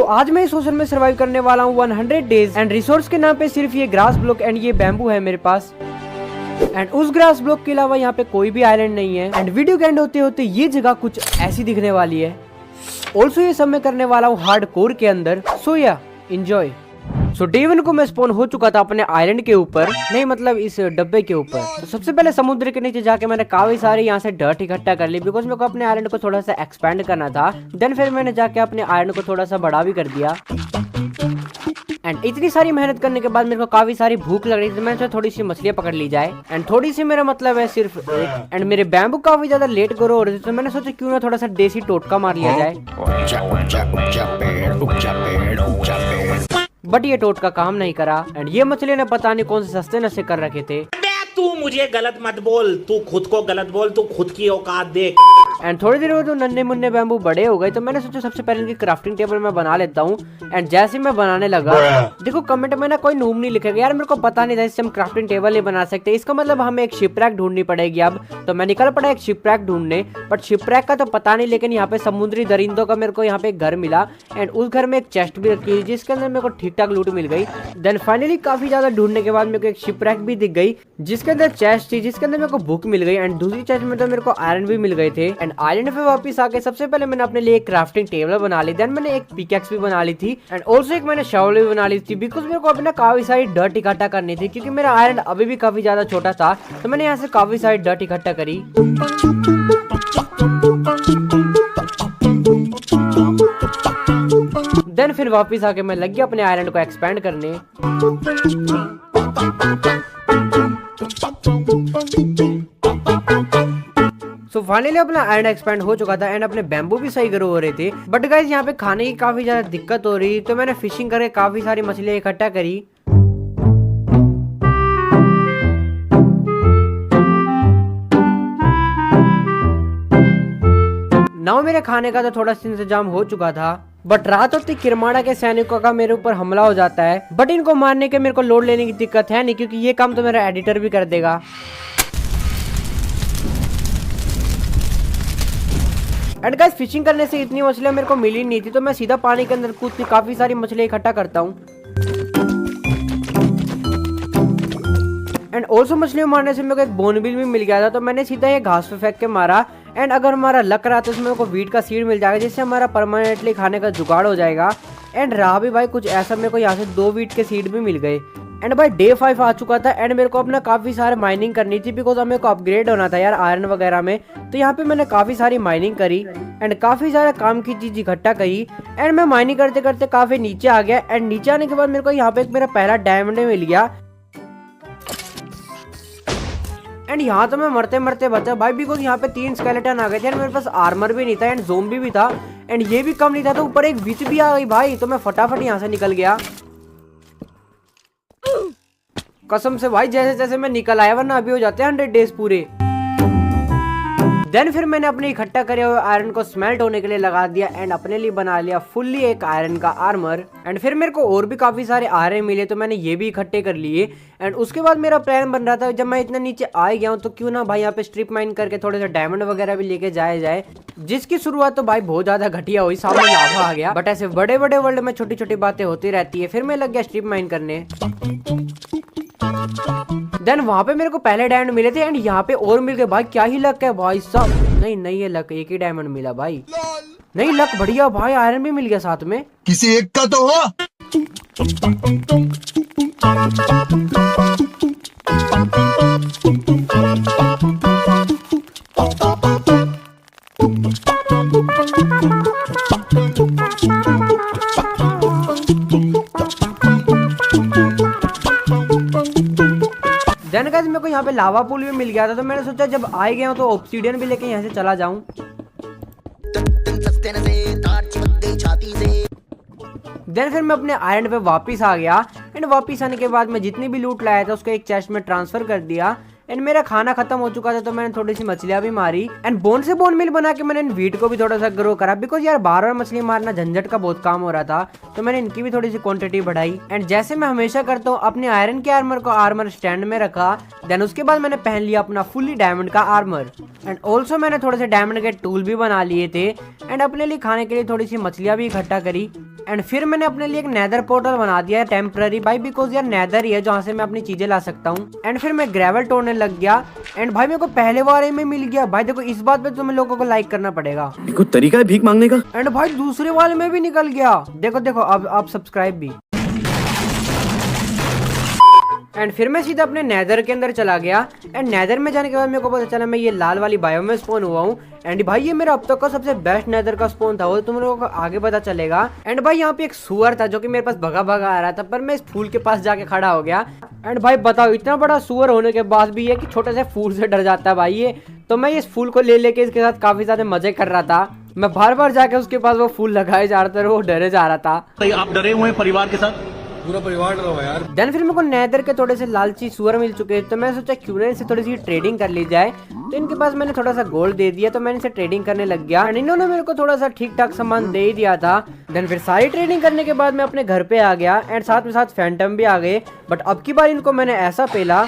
आज मैं इस ओशन में सर्वाइव करने वाला हूँ 100 डेज एंड रिसोर्स के नाम पे सिर्फ ये ग्रास ब्लॉक एंड ये बैम्बू है मेरे पास। एंड उस ग्रास ब्लॉक के अलावा यहाँ पे कोई भी आइलैंड नहीं है। एंड वीडियो के एंड होते होते ये जगह कुछ ऐसी दिखने वाली है। ऑल्सो ये सब मैं करने वाला हूँ हार्ड कोर के अंदर। सो या एंजॉय। सो डे 1 को मैं स्पॉन हो चुका था अपने आइलैंड के ऊपर, नहीं मतलब इस डब्बे के ऊपर। तो सबसे पहले समुद्र के नीचे जाके मैंने काफी सारे यहाँ से डर्ट इकट्ठा कर ली, बिकॉज मेरे को अपने आइलैंड को थोड़ा सा एक्सपेंड करना था। देन फिर मैंने जाके अपने आइलैंड को थोड़ा सा बड़ा भी कर दिया। एंड इतनी सारी मेहनत करने के बाद मेरे को काफी सारी भूख लग रही थी, मैंने सोचा थोड़ी सी मछलियां पकड़ ली जाए। एंड थोड़ी सी मेरा मतलब है सिर्फ एक। एंड मेरे बैम्बू काफी ज्यादा लेट ग्रो हो रहे थे, तो मैंने सोचा क्यों ना थोड़ा सा देसी टोटका मार लिया जाए। बट ये टोटका काम नहीं करा। एंड ये मछली ने पता नहीं कौन से सस्ते नशे कर रखे थे। तू मुझे गलत मत बोल, तू खुद को गलत बोल, तू खुद की औकात देख। एंड थोड़ी देर में तो नन्हे मुन्ने बैम्बू बड़े हो गए, तो मैंने सोचा सबसे पहले इनकी क्राफ्टिंग टेबल मैं बना लेता हूँ। एंड जैसे मैं बनाने लगा, देखो कमेंट में ना कोई नूब नहीं लिखेगा यार, मेरे को पता नहीं था इससे हम क्राफ्टिंग टेबल नहीं बना सकते। इसका मतलब हमें एक शिपरैक ढूंढनी पड़ेगी अब। तो मैं निकल पड़ा एक शिपरैक ढूंढने, बट शिपरैक का तो पता नहीं, लेकिन यहाँ पे समुद्री दरिंदों का मेरे को यहाँ पे एक घर मिला। एंड उस घर में एक चेस्ट भी रखी हुई जिसके अंदर मेरे को ठीक ठाक लूट मिल गई। देन फाइनली काफी ज्यादा ढूंढने के बाद मेरे को एक शिपरैक भी दिख गई जिसके अंदर चेस्ट थी, जिसके अंदर मेरे को बुक मिल गई। एंड दूसरी चेस्ट में तो मेरे को आयरन भी मिल गए थे। एंड आइलैंड पे वापस आके सबसे पहले मैंने अपने लिए एक क्राफ्टिंग टेबल बना ली। देन मैंने एक पिकैक्स भी बना ली थी। एंड ऑल्सो एक मैंने शॉवल भी बना ली थी, बिकॉज मेरे को अपना काफी सारी डर्ट इकट्ठा करनी थी, क्योंकि मेरा आयरन अभी भी काफी ज्यादा छोटा था। तो मैंने यहाँ से काफी सारी डर्ट इकट्ठा करी। देन फिर वापस आके मैं लग गया अपने आयरन को एक्सपेंड करने। सो फाइनली अपना आयरन एक्सपेंड हो चुका था एंड अपने बैम्बू भी सही ग्रो हो रहे थे। बट गाइस यहाँ पे खाने की काफी ज्यादा दिक्कत हो रही, तो मैंने फिशिंग करके काफी सारी मछलियां इकट्ठा करी। नाउ मेरे खाने का तो थोड़ा सा इंतजाम हो चुका था, बट रात होती किरमाड़ा के सैनिकों का मेरे ऊपर हमला हो जाता है। बट इनको मारने के मेरे को लोड लेने की दिक्कत है नहीं, क्योंकि ये काम तो मेरा एडिटर भी कर देगा। एंड गाइस फिशिंग करने से इतनी मछलियां मेरे को मिली नहीं थी, तो मैं सीधा पानी के अंदर कूद के काफी सारी मछलियां इकट्ठा करता हूँ। एंड ऑल्सो मछलियां मारने से मेरे को एक बोनबिल भी मिल गया था, तो मैंने सीधा ये घास पे फेंक के मारा। एंड अगर हमारा लक रहा तो इसमें को वीट का सीड मिल जाएगा, जिससे हमारा परमानेंटली खाने का जुगाड़ हो जाएगा। एंड रहा भी भाई कुछ ऐसा, मेरे को यहाँ से 2 वीट के सीड भी मिल गए। एंड भाई डे 5 आ चुका था एंड मेरे को अपना काफी सारे माइनिंग करनी थी, बिकॉज मेरे को अपग्रेड होना था यार आयरन वगैरह में। तो यहाँ पे मैंने काफी सारी माइनिंग करी एंड काफी सारे काम की चीज इकट्ठा करी। एंड मैं माइनिंग करते करते काफी नीचे आ गया। एंड नीचे आने के बाद मेरे को यहाँ पे मेरा पहला डायमंड मिल गया। एंड यहाँ तो मैं मरते मरते बचा भाई, बिकॉज यहाँ पे 3 स्केलेटन आ गए थे। मेरे पास आर्मर भी नहीं था एंड ज़ोंबी भी था। एंड ये भी कम नहीं था, तो ऊपर एक विच भी आ गई भाई। तो मैं फटाफट यहाँ से निकल गया कसम से भाई, जैसे जैसे मैं निकल आया, वरना अभी हो जाते हैं 100 डेज पूरे। देन फिर मैंने अपने इकट्ठा करे हुए आयरन को स्मेल्ट होने के लिए लगा दिया एंड अपने लिए बना लिया फुल्ली एक आयरन का आर्मर। एंड फिर मेरे को और भी काफी सारे आयरन मिले, तो मैंने ये भी इकट्ठे कर लिए। एंड उसके बाद मेरा प्लान बन रहा था, जब मैं इतना नीचे आ गया हूँ तो क्यों ना भाई यहाँ पे स्ट्रिप माइन करके थोड़े से डायमंड वगैरह भी लेके जाया जाए, जिसकी शुरुआत तो भाई बहुत ज्यादा घटिया हुई, सामने लावा आ गया। बट ऐसे बड़े बड़े वर्ल्ड में छोटी छोटी बातें होती रहती है। फिर मैं लग गया स्ट्रिप माइन करने। देन वहां पे मेरे को पहले डायमंड मिले थे एंड यहाँ पे और मिल गए भाई। क्या ही लक है भाई साहब। नहीं ये लक, एक ही डायमंड मिला भाई। नहीं लक बढ़िया भाई, आयरन भी मिल गया साथ में। किसी एक का तो हो। देन गाइस मेरे को यहाँ पे लावा पूल भी मिल गया था, तो मैंने सोचा जब आए गए हूँ तो ऑब्सीडियन भी लेके यहाँ से चला जाऊं। देन फिर मैं अपने आयरन पे वापस आ गया एंड वापस आने के बाद मैं जितनी भी लूट लाया था उसको एक चेस्ट में ट्रांसफर कर दिया। एंड मेरा खाना खत्म हो चुका था, तो मैंने थोड़ी सी मछलियां भी मारी। एंड बोन से बोन मिल बना के मैंने इन वीट को भी थोड़ा सा ग्रो करा, बिकॉज यार बार-बार मछली मारना झंझट का बहुत काम हो रहा था। तो मैंने इनकी भी थोड़ी सी क्वांटिटी बढ़ाई। एंड जैसे मैं हमेशा करता हूँ, अपने आयरन के आर्मर को आर्मर स्टैंड में रखा। देन उसके बाद मैंने पहन लिया अपना फुल्ली डायमंड का आर्मर। एंड ऑल्सो मैंने थोड़े से डायमंड के टूल भी बना लिए थे। एंड अपने लिए खाने के लिए थोड़ी सी मछलियां भी इकट्ठा करी। एंड फिर मैंने अपने लिए एक नेदर पोर्टल बना दिया है टेम्पररी भाई, बिकॉज यार नेदर ही है जहाँ से मैं अपनी चीजें ला सकता हूँ। एंड फिर मैं ग्रेवल तोड़ने लग गया एंड भाई मेरे को पहले वाले में मिल गया भाई। देखो इस बात पे तुम्हें लोगों को लाइक करना पड़ेगा, देखो तरीका है भीख मांगने का। एंड भाई दूसरे वाले में भी निकल गया, देखो देखो अब सब्सक्राइब भी। एंड फिर मैं सीधा अपने नेदर के अंदर चला गया एंड नेदर में जाने के बाद मेरे को पता चला मैं ये लाल वाली बायो में स्पॉन हुआ हूँ। एंड भाई ये मेरा अब तक का सबसे बेस्ट नेदर का स्पॉन था, वो तुम लोगों को आगे पता चलेगा। एंड भाई यहाँ पे एक सुअर था जो कि मेरे पास भगा भगा आ रहा था, पर मैं इस फूल के पास जाके खड़ा हो गया। एंड भाई बताओ इतना बड़ा सुअर होने के बाद भी ये कि छोटे से फूल से डर जाता है भाई ये। तो मैं इस फूल को ले लेके इसके साथ काफी ज्यादा मजे कर रहा था। मैं बार बार जाके उसके पास वो फूल लगाए जा रहा था, वो डरे जा रहा था। आप डरे हुए परिवार के साथ? पूरा परिवार डरा हुआ यार। देन फिर मेरे को नेदर के थोड़े से लालची सुअर मिल चुके हैं, तो मैं सोचा क्यों ना इनसे थोड़ी सी ट्रेडिंग कर ली जाए। तो इनके पास मैंने थोड़ा सा गोल्ड दे दिया, तो मैंने इनसे ट्रेडिंग करने लग गया एंड इन्होंने मेरे को थोड़ा सा ठीक ठाक सामान दे ही दिया था। देन फिर सारी ट्रेडिंग करने के बाद मैं अपने घर पे आ गया एंड साथ में साथ फैंटम भी आ गए। बट अब की बार इनको मैंने ऐसा पेला,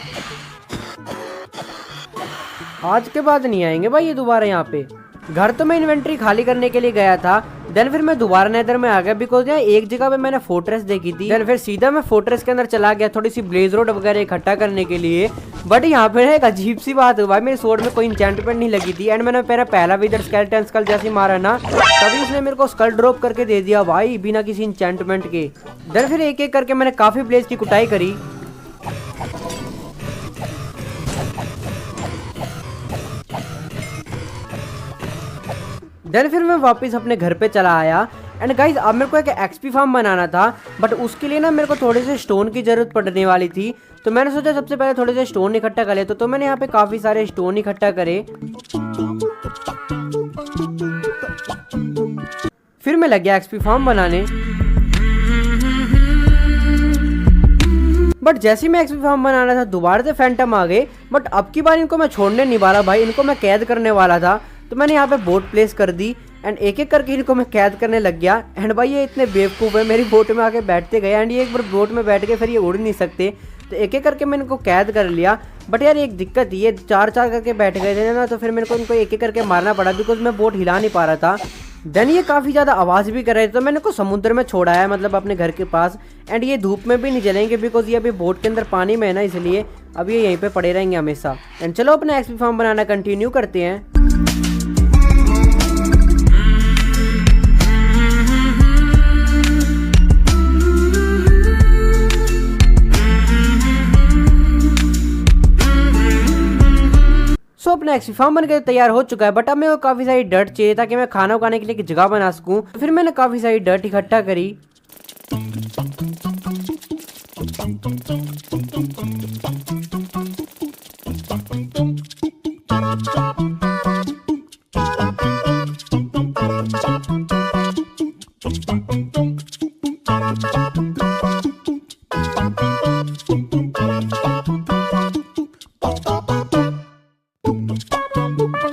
आज के बाद नहीं आएंगे भाई ये दोबारा यहाँ पे। घर तो मैं इन्वेंट्री खाली करने के लिए गया था। देन फिर मैं दोबारा नेदर में आ गया, बिकॉज यहाँ एक जगह पे मैंने फोर्ट्रेस देखी थी। देन फिर सीधा मैं फोर्ट्रेस के अंदर चला गया थोड़ी सी ब्लेज रोड वगैरह इकट्ठा करने के लिए। बट यहाँ पे एक अजीब सी बात हुआ, मेरे स्वॉर्ड में कोई इंचेंटमेंट नहीं लगी थी एंड मैंने मेरा पहला विदर स्केलेटन स्कल जैसे मारा ना, तभी उसने मेरे को स्कल ड्रॉप करके दे दिया भाई बिना किसी इंचेंटमेंट के। देन फिर एक एक करके मैंने काफी ब्लेज की कुटाई करी। देन फिर मैं वापस अपने घर पे चला आया एंड गाइज अब मेरे को एक एक्सपी फार्म बनाना था, बट उसके लिए ना मेरे को थोड़े से स्टोन की जरूरत पड़ने वाली थी। तो मैंने सोचा सबसे पहले थोड़े से स्टोन इकट्ठा कर ले, तो मैंने यहाँ पे काफी सारे स्टोन इकट्ठा करे। फिर मैं लग गया एक्सपी फार्म बनाने। बट जैसे ही मैं एक्सपी फार्म बनाना था दोबारा से फैंटम आ गए। बट अब की बार इनको मैं छोड़ने नहीं वाला भाई, इनको मैं कैद करने वाला था। तो मैंने यहाँ पे बोट प्लेस कर दी एंड एक एक करके इनको मैं कैद करने लग गया। एंड भाई ये इतने बेवकूफ़ है, मेरी बोट में आके बैठते गए एंड ये एक बार बोट में बैठ के फिर ये उड़ नहीं सकते। तो एक एक करके मैंने इनको कैद कर लिया। बट यार एक दिक्कत ये चार चार करके बैठ गए थे ना, तो फिर मेरे को इनको एक एक करके मारना पड़ा, बिकॉज मैं बोट हिला नहीं पा रहा था। देन ये काफ़ी ज़्यादा आवाज़ भी कर रहे थे, तो मैंने इनको समुद्र में छोड़ा है, मतलब अपने घर के पास। एंड ये धूप में भी नहीं जलेंगे, बिकॉज ये अभी बोट के अंदर पानी में है ना, इसलिए अब ये यहीं पे पड़े रहेंगे हमेशा। एंड चलो अपना एक्सपी फार्म बनाना कंटिन्यू करते हैं। सो अपना एक्सपी फार्म बनकर तैयार हो चुका है, बट अब मेरे को काफी सारी डर्ट चाहिए ताकि मैं खाना उगाने के लिए एक जगह बना सकूं। तो फिर मैंने काफी सारी डर्ट इकट्ठा करी।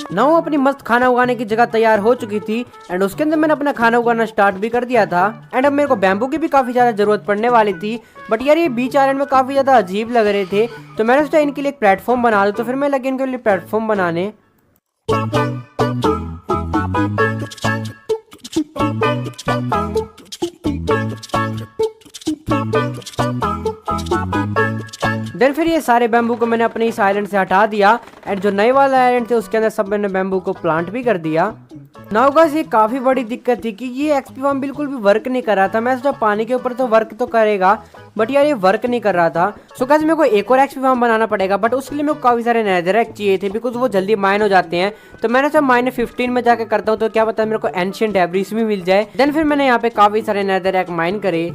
नाउ अपनी मस्त खाना उगाने की जगह तैयार हो चुकी थी एंड उसके अंदर मैंने अपना खाना उगाना स्टार्ट भी कर दिया था। एंड अब मेरे को बैम्बू की भी काफी ज्यादा जरूरत पड़ने वाली थी। बट यार ये बीच आइलैंड में काफी ज्यादा अजीब लग रहे थे, तो मैंने सोचा इनके लिए एक प्लेटफॉर्म बना दूं। तो फिर मैं लगी इनके लिए प्लेटफॉर्म बनाने। देन फिर ये सारे बैम्बू को मैंने अपने इस आइलैंड से हटा दिया एंड जो नए वाला आइलैंड थे उसके अंदर सब मैंने बैम्बू को प्लांट भी कर दिया। नाउ गाइस ये काफी बड़ी दिक्कत थी कि ये एक्सपी फार्म बिल्कुल भी वर्क नहीं कर रहा था। मैं सोचा पानी के ऊपर तो वर्क तो करेगा, बट यार ये वर्क नहीं कर रहा था। सो गाइस मेरे को एक और एक्सपी फार्म बनाना पड़ेगा, बट उसके लिए मेरे को काफी सारे नेदरराइट चाहिए थे, बिकॉज वो जल्दी माइन हो जाते हैं। तो मैंने सोचा माइन 15 में जाकर करता हूँ, तो क्या पता मेरे को एंशिएंट डेब्रिस भी मिल जाए। देन फिर मैंने यहाँ पे काफी सारे नेदरराइट माइन करे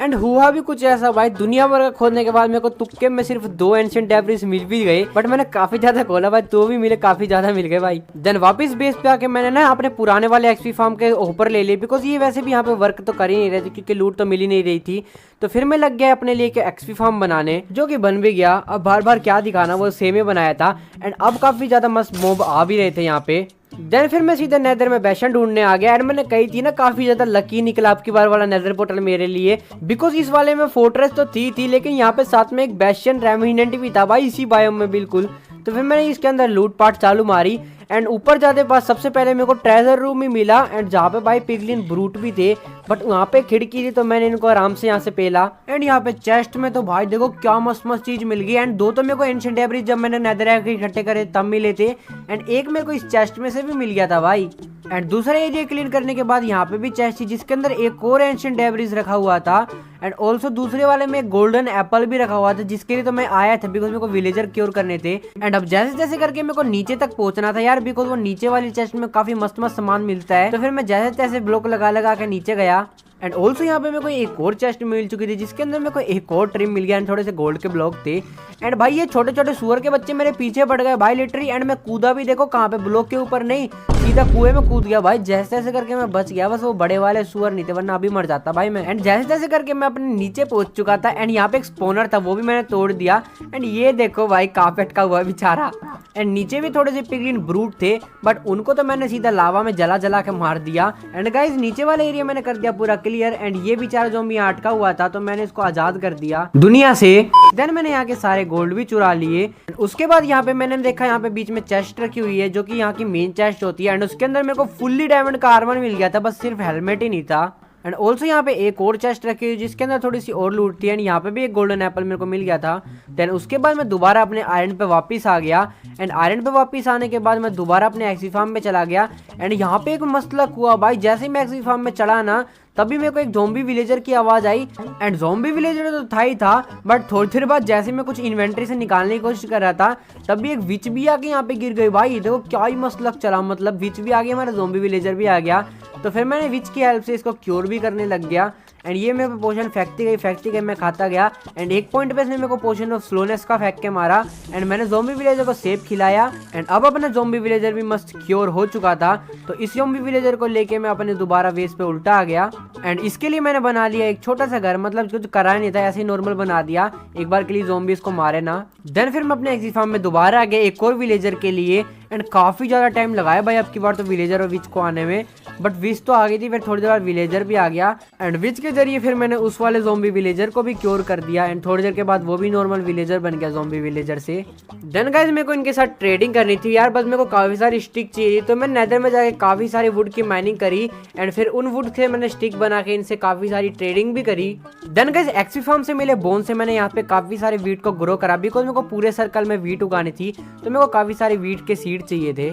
एंड हुआ भी कुछ ऐसा भाई, दुनिया भर का खोदने के बाद मेरे को तुक्के में सिर्फ 2 एंशिएंट डेब्रिस मिल भी गए। बट मैंने काफी ज्यादा खोला भाई, 2 भी मिले, काफी ज्यादा मिल गए भाई। देन वापस बेस पे आके मैंने ना अपने पुराने वाले एक्सपी फार्म के ऊपर ले लिए, बिकॉज ये वैसे भी यहाँ पे वर्क तो कर ही नहीं रहे थे क्योंकि लूट तो मिल ही नहीं रही थी। तो फिर मैं लग गया अपने लिए एक्सपी फार्म बनाने, जो कि बन भी गया। अब बार बार क्या दिखाना, वो सेम ही बनाया था एंड अब काफी ज्यादा मस्त मोब आ भी रहे थे यहाँ पे। देन फिर मैं सीधे नेदर में बेशन ढूंढने आ गया एंड मैंने कही थी ना काफी ज्यादा लकी निकला आपकी बार वाला नेदर पोर्टल मेरे लिए, बिकॉज इस वाले में फोर्ट्रेस तो थी लेकिन यहाँ पे साथ में एक बेशन रेमिनेंट भी था भाई, इसी बायोम में बिल्कुल। तो फिर मैंने इसके अंदर लूट पाट चालू मारी एंड ऊपर जाते पास सबसे पहले मेरे को ट्रेजर रूम ही मिला एंड जहाँ पे भाई पिगलिन ब्रूट भी थे, बट वहाँ पे खिड़की थी तो मैंने इनको आराम से यहाँ से पेला। एंड यहाँ पे चेस्ट में तो भाई देखो क्या मस्त मस्त चीज मिल गई। एंड दो तो मेरे को एंशिएंट डेब्रिस जब मैंने नेदरराक इकट्ठे करे तब मिले थे, एंड एक मेरे को इस चेस्ट में से भी मिल गया था भाई। एंड दूसरा एरिया क्लीन करने के बाद यहाँ पे भी चेस्ट थी जिसके अंदर एक और एंशिएंट डेब्रिस रखा हुआ था। एंड ऑल्सो दूसरे वाले में एक गोल्डन एप्पल भी रखा हुआ था जिसके लिए तो मैं आया था बिकॉज मेरे को विलेजर क्योर करने थे। एंड अब जैसे जैसे करके मेरे को नीचे तक पहुंचना था यार, बिकॉज वो नीचे वाली चेस्ट में काफी मस्त मस्त सामान मिलता है। तो फिर मैं जैसे तैसे ब्लॉक लगा लगा के नीचे गया। एंड ऑल्सो यहाँ पे मेरे को एक और चेस्ट मिल चुकी थी जिसके अंदर मेरे को एक और ट्रिम मिल गया एंड थोड़े से गोल्ड के ब्लॉक थे। एंड भाई ये छोटे छोटे सुअर के बच्चे मेरे पीछे पड़ गए भाई लिटरली। एंड मैं कूदा भी देखो कहाँ पे, ब्लॉक के ऊपर नहीं, सीधा कुएं में कूद गया भाई। जैसे तैसे करके मैं बच गया, बस वो बड़े वाले सुअर नहीं थे वरना अभी मर जाता भाई मैं। एंड जैसे तैसे करके मैं अपने नीचे पहुंच चुका था। एंड यहाँ पे एक स्पोनर था वो भी मैंने तोड़ दिया। एंड ये देखो भाई कार्पेट का हुआ बेचारा। एंड नीचे भी थोड़े से पिगलिन ब्रूट थे बट उनको तो मैंने सीधा लावा में जला जला के मार दिया। एंड गाइस नीचे वाले एरिया मैंने कर दिया पूरा क्लियर। एंड ये बेचारा ज़ॉम्बी यहाँ अटका हुआ था तो मैंने इसको आजाद कर दिया दुनिया से। देन मैंने यहाँ के सारे गोल्ड भी चुरा लिए। उसके बाद यहाँ पे मैंने देखा यहाँ पे बीच में चेस्ट रखी हुई है जो कि यहाँ की मेन चेस्ट होती है। एंड उसके अंदर मेरे को फुल्ली डायमंड का आर्मर मिल गया था, बस सिर्फ हेलमेट ही नहीं था। एंड ऑल्सो यहाँ पे एक और चेस्ट रखी हुई जिसके अंदर थोड़ी सी और लूट थी। एंड यहाँ पे भी एक गोल्डन एप्पल मेरे को मिल गया था। देन उसके बाद मैं दोबारा अपने आयरन पे वापस आ गया। एंड आयरन पे वापस आने के बाद मैं दोबारा अपने एक्सी फार्म में चला गया। एंड यहाँ पे एक मसला हुआ भाई, जैसे ही मैं एक्सी फार्म में चढ़ा ना तभी मेरे को एक ज़ॉम्बी विलेजर की आवाज आई। एंड ज़ॉम्बी विलेजर तो था ही था बट थोड़ी देर बाद जैसे मैं कुछ इन्वेंट्री से निकालने की कोशिश कर रहा था तभी एक विच भी आके यहाँ पे गिर गई भाई। देखो क्या ही मसला चला, मतलब विच भी आ गया, हमारा ज़ॉम्बी विलेजर भी आ गया। तो फिर मैंने विच की हेल्प से इसको क्योर भी करने लग गया। एंड ये मेरे को पोशन फेंकती गई मैं खाता गया। एंड एक पॉइंट पे इसने मेरे को पोशन ऑफ स्लोनेस का फेंक के मारा। एंड मैंने ज़ॉम्बी विलेजर को सेब खिलाया। एंड अब अपना ज़ॉम्बी विलेजर भी मस्त क्योर हो चुका था। तो इस ज़ॉम्बी विलेजर को लेके मैं अपने दोबारा वेस पे उल्टा आ गया। एंड इसके लिए मैंने बना लिया एक छोटा सा घर, मतलब कुछ कराया नहीं था, ऐसे ही नॉर्मल बना दिया एक बार के लिए ज़ॉम्बी इसको मारे ना। देन फिर मैं अपने एक्सी फार्म में दोबारा आ गया एक और विलेजर के लिए। एंड काफ़ी ज़्यादा टाइम लगाया भाई अब की बार तो विलेजर और विच को आने में, बट विच तो आ गई थी, फिर थोड़ी देर बाद विलेजर भी आ गया। एंड विच के जरिए फिर मैंने उस वाले ज़ॉम्बी विलेजर को भी क्योर कर दिया। एंड थोड़ी देर के बाद वो भी नॉर्मल विलेजर बन गया ज़ॉम्बी विलेजर से। देन गाइस मेरे को इनके साथ ट्रेडिंग करनी थी यार, बस मेरे को काफ़ी सारी स्टिक चाहिए तो मैं नेदर में जाके काफ़ी सारी वुड की माइनिंग करी। एंड फिर उन वुड से मैंने स्टिक बना के इनसे काफ़ी सारी ट्रेडिंग भी करी। देन गाइस एक्सी फार्म से मिले बोन से मैंने यहाँ पे काफ़ी सारे वीट को ग्रो करा बिकॉज मेरे को पूरे सर्कल में वीट उगानी थी तो मेरे को काफ़ी सारे वीट के सीड चाहिए थे।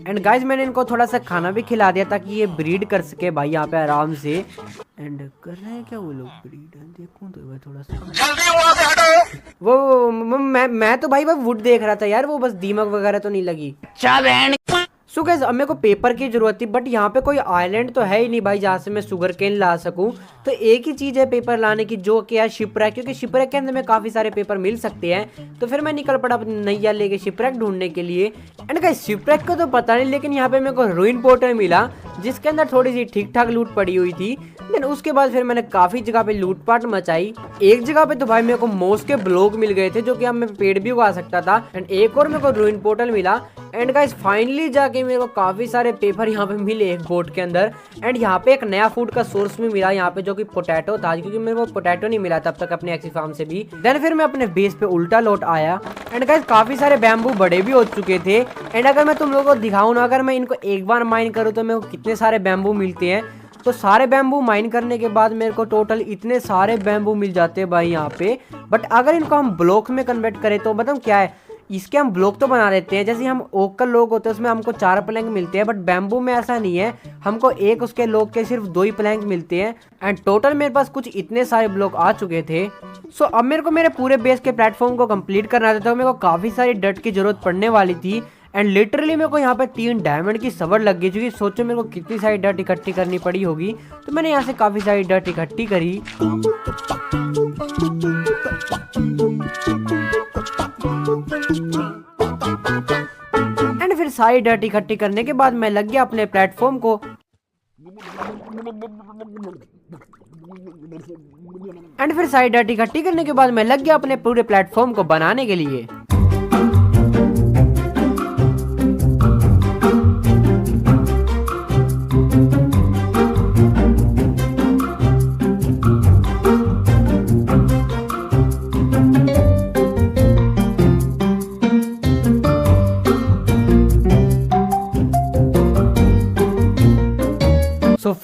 एंड गाइज मैंने इनको थोड़ा सा खाना भी खिला दिया ताकि ये ब्रीड कर सके भाई यहाँ पे आराम से। एंड कर रहे हैं क्या वो लोग ब्रीड, देखूं तो मैं थोड़ा सा जल्दी वहां से हटो। वो मैं तो भाई वुड देख रहा था यार, वो बस दीमक वगैरह तो नहीं लगी। सो गाइस अब मेरे को पेपर की जरूरत थी बट यहाँ पे कोई आइलैंड तो है ही नहीं भाई जहाँ से मैं शुगर केन ला सकूँ। तो एक ही चीज़ है पेपर लाने की जो कि यार शिपरैक, क्योंकि शिपरैक के अंदर में काफ़ी सारे पेपर मिल सकते हैं। तो फिर मैं निकल पड़ा अपनी नैया लेके शिपरैक ढूंढने के लिए। एंड गाइस शिपरैक को तो पता नहीं लेकिन यहाँ पे मेरे को रूइन पोर्टल मिला जिसके अंदर थोड़ी सी ठीक ठाक लूट पड़ी हुई थी। देन उसके बाद फिर मैंने काफ़ी जगह पे लूटपाट मचाई। एक जगह पे तो भाई मेरे को मोस के ब्लॉक मिल गए थे जो कि अब मैं पेड़ भी उगा सकता था। एंड एक और मेरे को रूइन पोर्टल मिला। एंड गाइस फाइनली जाके मेरे को काफ़ी सारे पेपर यहाँ पे मिले एक बोट के अंदर। एंड यहाँ पे एक नया फूड का सोर्स भी मिला यहाँ पे जो कि पोटैटो था, क्योंकि मेरे को पोटैटो नहीं मिला तब तक अपने एक्सी फार्म से भी। देन फिर मैं अपने बेस पे उल्टा लौट आया। एंड गाइस काफ़ी सारे बैम्बू बड़े भी हो चुके थे। एंड अगर मैं तुम लोगों को दिखाऊँ ना, अगर मैं इनको एक बार माइन करूँ तो मेरे को कितने सारे बैम्बू मिलते हैं। तो सारे बैम्बू माइन करने के बाद मेरे को टोटल इतने सारे बैम्बू मिल जाते हैं भाई यहाँ पे। बट अगर इनको हम ब्लॉक में कन्वर्ट करें तो बताऊँ क्या है, इसके हम ब्लॉक तो बना देते हैं, जैसे हम ओक का लोग होते हैं उसमें हमको 4 प्लैंक मिलते हैं, बट बैम्बू में ऐसा नहीं है, हमको एक उसके लोग के सिर्फ 2 ही प्लैंक मिलते हैं। एंड टोटल मेरे पास कुछ इतने सारे ब्लॉक आ चुके थे। सो अब मेरे को मेरे पूरे बेस के प्लेटफॉर्म को कंप्लीट करना था तो मेरे को काफ़ी सारी डट की जरूरत पड़ने वाली थी। एंड लिटरली मेरे को यहाँ पे 3 डायमंड की सवर लग गई, क्योंकि सोचो मेरे को कितनी सारी डट इकट्ठी करनी पड़ी होगी। तो मैंने यहाँ से काफ़ी सारी डट इकट्ठी करी। एंड फिर सारी डट इकट्ठी करने के बाद मैं लग गया अपने प्लेटफॉर्म को। एंड फिर सारी डट इकट्ठी करने के बाद मैं लग गया अपने पूरे प्लेटफॉर्म को बनाने के लिए।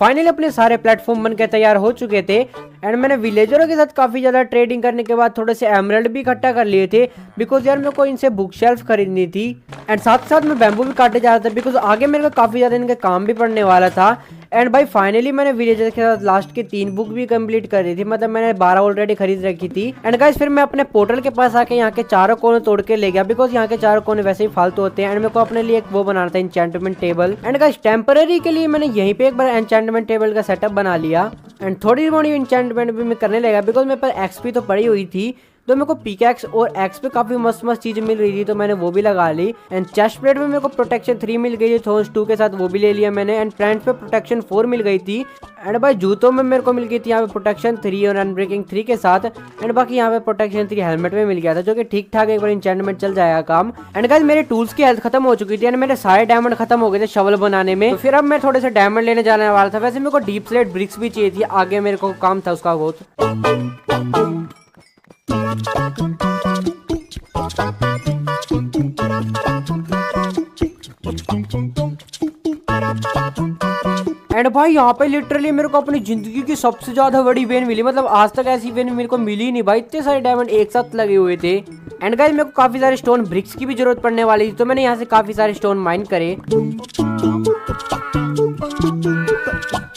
फाइनली अपने सारे प्लेटफॉर्म बनके तैयार हो चुके थे एंड मैंने विलेजरों के साथ काफी ज्यादा ट्रेडिंग करने के बाद थोड़े से एमरल्ड भी इकट्ठा कर लिए थे बिकॉज यार मेरे को इनसे बुक शेल्फ खरीदनी थी एंड साथ साथ मैं बैम्बू भी काटे जा रहा था बिकॉज आगे मेरे को काफी ज्यादा इनके काम भी पड़ने वाला था। एंड भाई फाइनली मैंने विलेजर के साथ लास्ट की 3 बुक भी कंप्लीट कर दी थी, मतलब मैंने 12 ऑलरेडी खरीद रखी थी। एंड गाइस फिर मैं अपने पोर्टल के पास आके यहाँ के चारों कोने तोड़ के ले गया बिकॉज यहाँ के चारों कोने वैसे ही फालतू होते हैं एंड मेरे को अपने लिए एक वो बनाना था enchantment table. And guys temporary के लिए मैंने यहीं पे एक बार एन्चेंटमेंट टेबल का सेटअप बना लिया एंड थोड़ी मोड़ी एन्चेंटमेंट भी मैं करने लगा बिकॉज मेरे पास एक्सपी तो पड़ी हुई थी तो मेरे को पिकैक्स और एक्स पे काफी मस्त मस्त चीजें मिल रही थी तो मैंने वो भी लगा ली। एंड चेस्ट प्लेट में मेरे को प्रोटेक्शन 3 मिल गई थी, थोन्स 2 के साथ वो भी ले लिया मैंने। एंड पैंट्स पे प्रोटेक्शन 4 मिल गई थी एंड भाई जूतों में मेरे को मिल गई थी यहाँ पे प्रोटेक्शन 3 और अनब्रेकिंग 3 के साथ। एंड बाकी यहाँ पे प्रोटेक्शन 3 हेलमेट में मिल गया था जो कि ठीक ठाक एक बार एन्चेंटमेंट चल जाएगा काम। एंड गाइस मेरे टूल्स की हेल्थ खत्म हो चुकी थी एंड मेरे सारे डायमंड खत्म हो गए थे शवल बनाने में, तो फिर अब मैं थोड़े से डायमंड लेने जाने वाला था। वैसे मेरे को डीप स्लेट ब्रिक्स भी चाहिए थी, आगे मेरे को काम था उसका बहुत। एंड भाई यहाँ पे लिटरली मेरे को अपनी जिंदगी की सबसे ज्यादा बड़ी वेन मिली, मतलब आज तक ऐसी वेन मेरे को मिली नहीं भाई, इतने सारे डायमंड एक साथ लगे हुए थे। एंड गाइस मेरे को काफी सारे स्टोन ब्रिक्स की भी जरूरत पड़ने वाली थी तो मैंने यहाँ से काफी सारे स्टोन माइन करे।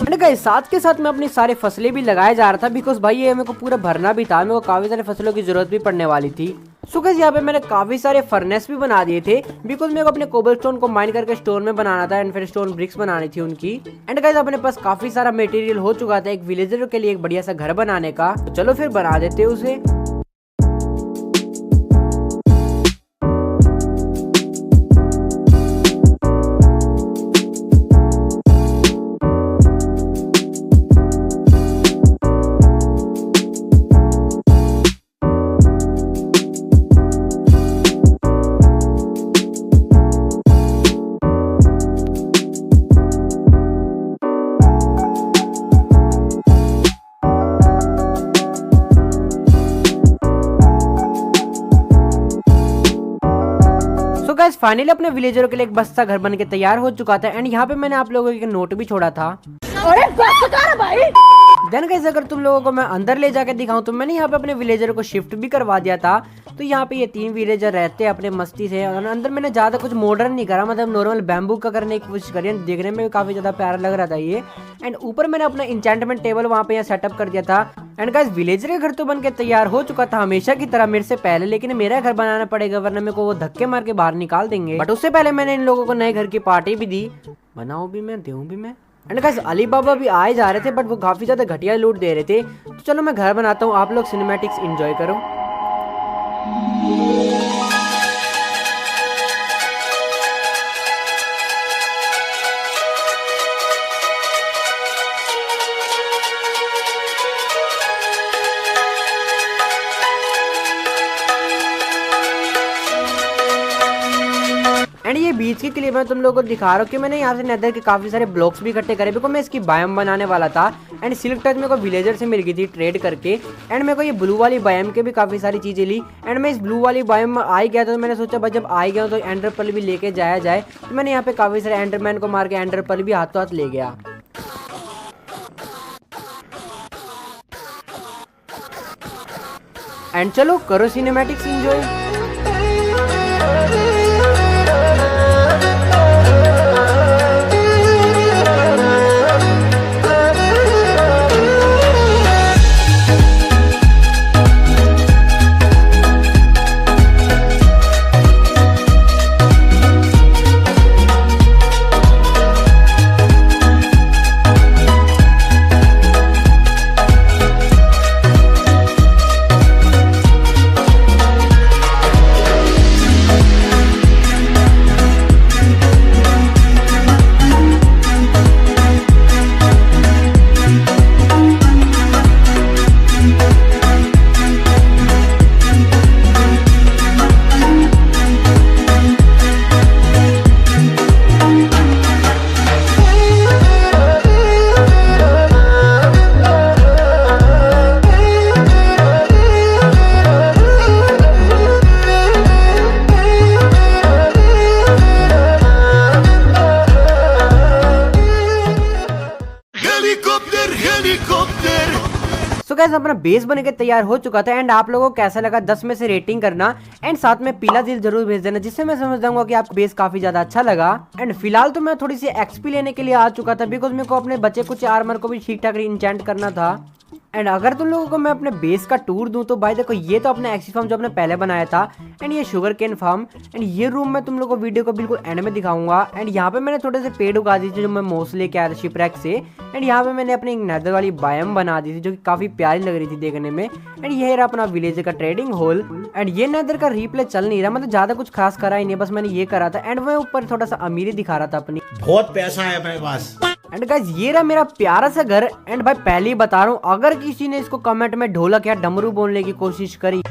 एंड गाइस साथ के साथ मैं अपनी सारी फसलें भी लगाया जा रहा था बिकॉज भाई ये मेरे को पूरा भरना भी था, मेरे को काफी सारे फसलों की जरूरत भी पड़ने वाली थी। सो गाइस यहाँ पे मैंने काफी सारे फर्नेस भी बना दिए थे बिकॉज मेरे को अपने कोबलस्टोन को माइन करके स्टोन में बनाना था एंड फिर स्टोन ब्रिक्स बनानी थी उनकी। एंड गाइस अपने पास काफी सारा मटेरियल हो चुका था एक विलेजर के लिए एक बढ़िया सा घर बनाने का, तो चलो फिर बना देते उसे। तो गाइस फाइनली अपने विलेजरों के लिए एक बस्ता घर बन के तैयार हो चुका था एंड यहाँ पे मैंने आप लोगों के नोट भी छोड़ा था। अरे बस कर भाई। देन गाइस अगर तुम लोगों को मैं अंदर ले जाके दिखाऊं तो मैंने यहाँ पे अपने विलेजर को शिफ्ट भी करवा दिया था, तो यहाँ पे ये 3 विलेजर रहते हैं अपने मस्ती से। और अंदर मैंने ज्यादा कुछ मॉडर्न नहीं करा, मतलब नॉर्मल बैम्बू का करने की कोशिश करी, देखने में भी काफी ज्यादा प्यारा लग रहा था ये। एंड ऊपर मैंने अपना इंचेंटमेंट टेबल वहाँ पे सेटअप कर दिया था। एंड गाइस विलेजर का घर तो बन के तैयार हो चुका था हमेशा की तरह मेरे से पहले, लेकिन मेरा घर बनाना पड़ेगा वरना मेरे को वो धक्के मार के बाहर निकाल देंगे। बट उससे पहले मैंने इन लोगों को नए घर की पार्टी भी दी, बनाओ भी मैं दूं भी मैं। एंड गाइस अली बाबा भी आए जा रहे थे बट वो काफी ज्यादा घटिया लूट दे रहे थे, तो चलो मैं घर बनाता हूँ, आप लोग सिनेमैटिक्स एंजॉय करो। एंड ये बीच की क्लिप मैं तुम लोगों को दिखा रहा हूँ कि मैंने यहाँ से नेदर के काफी सारे ब्लॉक्स भी इकट्ठे करे बिकॉज मैं इसकी बायम बनाने वाला था। एंड सिल्क टच मेरे को विलेजर से मिल गई थी ट्रेड करके। एंड मेरे को ये ब्लू वाली बायम के भी काफी सारी चीजें ली एंड मैं इस ब्लू वाली बायम में आ गया था, तो मैंने सोचा भाई जब आ गया तो एंडर पर्ल भी लेके जाया जाए, तो मैंने यहाँ पे काफी सारे एंडरमैन को मार के एंडर पर्ल भी हाथों हाथ ले गया। एंड चलो करो सिनेमैटिक्स एंजॉय। गाइस अपना बेस बन के तैयार हो चुका था। एंड आप लोगों को कैसा लगा 10 में से रेटिंग करना एंड साथ में पीला दिल जरूर भेज देना, जिससे मैं समझ जाऊंगा कि आपको बेस काफी ज्यादा अच्छा लगा। एंड फिलहाल तो मैं थोड़ी सी एक्सपी लेने के लिए आ चुका था, बिकॉज मेरे को अपने बचे कुछ आर्मर को भी ठीक ठाक इंचेंट करना था। एंड अगर तुम लोगों को मैं अपने बेस का टूर दूं तो भाई देखो, ये तो अपना एक्सी फार्म जो अपने पहले बनाया था, एंड ये शुगर केन फार्म, एंड ये रूम मैं तुम लोगों को वीडियो को बिल्कुल एंड में दिखाऊंगा। एंड यहाँ पे मैंने थोड़े से पेड़ उगा दी थी जो मैं मोस्टली लेके आया था शिपरैक से। एंड यहाँ पे मैंने अपनी एक नेदर वाली बायम बना दी थी जो कि काफी प्यारी लग रही थी देखने में। एंड ये रहा अपना विलेज का ट्रेडिंग हॉल। एंड ये नेदर का रिप्ले चल नहीं रहा, मतलब ज्यादा कुछ खास करा ही नहीं, बस मैंने ये करा था। एंड मैं ऊपर थोड़ा सा अमीरी दिखा रहा था अपनी, बहुत पैसा है मेरे पास। एंड गाइस ये रहा मेरा प्यारा सा घर। एंड भाई पहले ही बता रहा हूँ, अगर किसी ने इसको कमेंट में ढोलक या डमरू बोलने की कोशिश करी,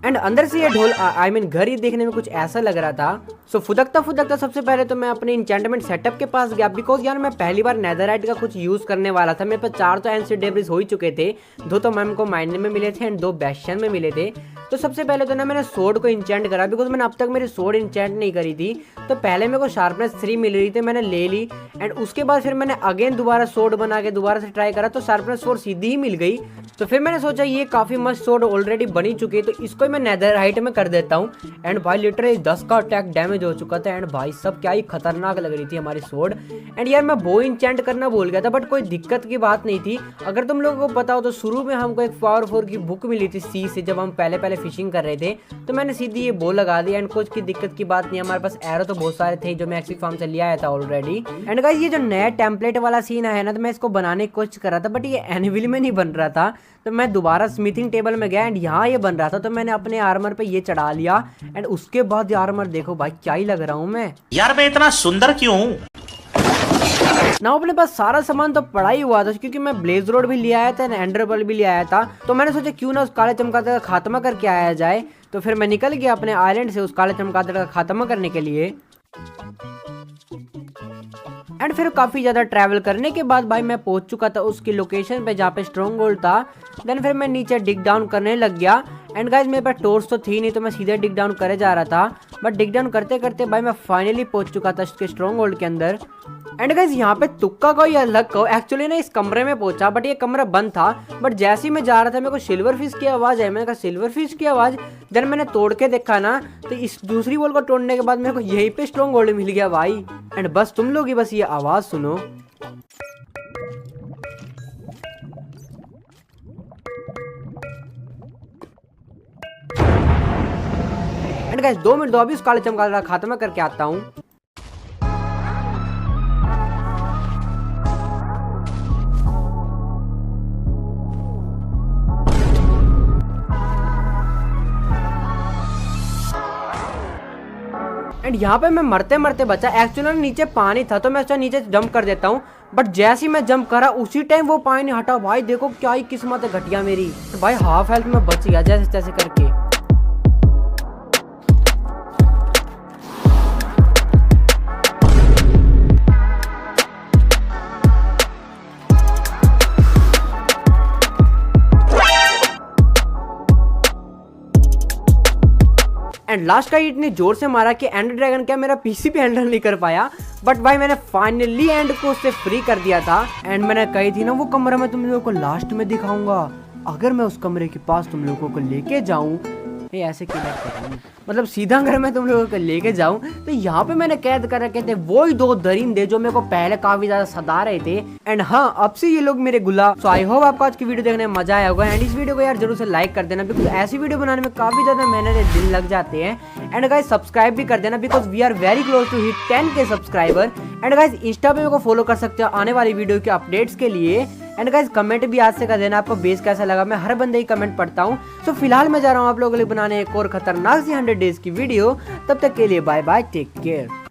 एंड अंदर से ये ढोल आई मीन घर ही देखने में कुछ ऐसा लग रहा था। सो फुदकता फुदकता सबसे पहले तो मैं अपने इंचेंटमेंट सेटअप के पास गया, बिकॉज यार मैं पहली बार नेदरराइट का कुछ यूज करने वाला था। मेरे पास 4 तो एनसी डेब्रिज हो ही चुके थे, 2 तो मैम को माइनिंग में मिले थे एंड 2 बेस्टियन में मिले थे। तो सबसे पहले तो ना मैंने सोर्ड को इंचेंट करा, बिकॉज मैंने अब तक मेरी सोर्ड इंचेंट नहीं करी थी। तो पहले मेरे को शार्पनेस 3 मिल रही थी, मैंने ले ली। एंड उसके बाद फिर मैंने अगेन दोबारा सोर्ड बना के दोबारा से ट्राई करा, तो शार्पनेस 4 सीधी ही मिल गई। तो फिर मैंने सोचा ये काफी मस्त सोर्ड ऑलरेडी बनी चुकी है, तो इसको मैं नेदरराइट में कर देता हूँ। एंड भाई लिटरली 10 का अटैक डैमेज हो चुका था। एंड भाई सब क्या ही खतरनाक लग रही थी हमारी सोर्ड। एंड यार मैं बो इंचेंट करना भूल गया था, बट कोई दिक्कत की बात नहीं थी। अगर तुम लोगों को पता हो तो शुरू में हमको एक पावर 4 की बुक मिली थी सी से, जब हम पहले फिशिंग कर रहे थे, तो मैंने सीधी ये बो लगा दी। एंड कुछ की दिक्कत की बात नहीं, हमारे पास एरो तो बहुत सारे थे जो मैं एक्सी फार्म से ले आया था ऑलरेडी। एंड गाइस ये जो नया टेम्पलेट वाला सीन है ना, तो मैं इसको बनाने की कोशिश कर रहा था, बट ये एनिविल में नहीं बन रहा था। तो मैं दोबारा स्मिथिंग टेबल में गया एंड यहाँ ये बन रहा था, तो मैंने अपने आर्मर पे ये चढ़ा लिया। एंड उसके बाद आर्मर देखो भाई क्या ही लग रहा हूँ मैं यार, मैं इतना सुंदर क्यों हूँ? ना। अपने पास सारा सामान तो पड़ा ही हुआ था, क्योंकि मैं ब्लेज रोड भी ले आया था, एंडर बल भी ले आया था। तो मैंने सोचा क्यों ना उस काले चमगादड़ का खात्मा करके आया जाए। तो फिर मैं निकल गया अपने आइलैंड से उस काले चमगादड़ का खात्मा करने के लिए। एंड फिर काफी ज्यादा ट्रैवल करने के बाद भाई मैं पहुंच चुका था उसकी लोकेशन पे जहाँ पे स्ट्रॉन्ग होल्ड था। देन फिर मैं नीचे डिग डाउन करने लग गया। एंड गाइज मेरे पास टोर्च तो थी नहीं, तो मैं सीधे डिग डाउन करे जा रहा था। बट डिग डाउन करते करते भाई मैं फाइनली पहुंच चुका था उसके स्ट्रॉन्ग होल्ड के अंदर। एंड गाइज यहाँ पे तुक्का को या लक को एक्चुअली ना इस कमरे में पहुंचा, बट ये कमरा बंद था। बट जैसे ही मैं जा रहा था मेरे को सिल्वर फिश की आवाज है, मैंने कहा सिल्वर फिश की आवाज। देन मैंने तोड़ के देखा ना, तो इस दूसरी वॉल को तोड़ने के बाद मेरे को यहीं पे स्ट्रॉन्ग होल्ड मिल गया भाई। एंड बस तुम लोग ही बस ये आवाज सुनो। एंड गाइस 2 मिनट दो, अभी उस काले चमगादड़ का खात्मा करके आता हूँ। एंड यहाँ पे मैं मरते मरते बचा। एक्चुअली नीचे पानी था, तो मैं उसका नीचे जंप कर देता हूँ। बट जैसे ही मैं जंप करा उसी टाइम वो पानी हटा। भाई देखो क्या ही किस्मत है घटिया मेरी। तो भाई हाफ हेल्थ में बच गया जैसे तैसे करके। एंड लास्ट का इतनी जोर से मारा कि एंड ड्रैगन क्या मेरा पीसी पे हैंडल नहीं कर पाया। बट भाई मैंने फाइनली एंड को उससे फ्री कर दिया था। एंड मैंने कही थी ना वो कमरा मैं तुम लोगों को लास्ट में दिखाऊंगा। अगर मैं उस कमरे के पास तुम लोगों को लेके जाऊं, ऐसे क्यों बात कर रहा हूं, मतलब सीधा अगर मैं तुम लोगों को लेके जाऊं, तो यहाँ पे मैंने कैद कर रखे थे वही 2 दरिंदे जो मेरे को पहले काफी ज्यादा सता रहे थे। एंड हाँ, अब से ये लोग मेरे गुलाम। सो आई होप आपको आज की वीडियो देखने में मजा आया होगा। एंड इस वीडियो को यार जरूर से लाइक कर देना, बिकॉज ऐसी वीडियो बनाने में काफी ज्यादा मेहनत दिन लग जाते हैं। एंड गाइस सब्सक्राइब भी कर देना, because we are very close to hit 10K subscriber. And guys insta पे मेरे को फॉलो कर सकते हो आने वाली वीडियो के अपडेट्स के लिए। एंड गाइस कमेंट भी आज से कर देना आपको बेस कैसा लगा, मैं हर बंदे ही कमेंट पढ़ता हूँ। सो फिलहाल मैं जा रहा हूँ आप लोगों के लिए बनाने एक और खतरनाक सी 100 डेज की वीडियो। तब तक के लिए बाय बाय, टेक केयर।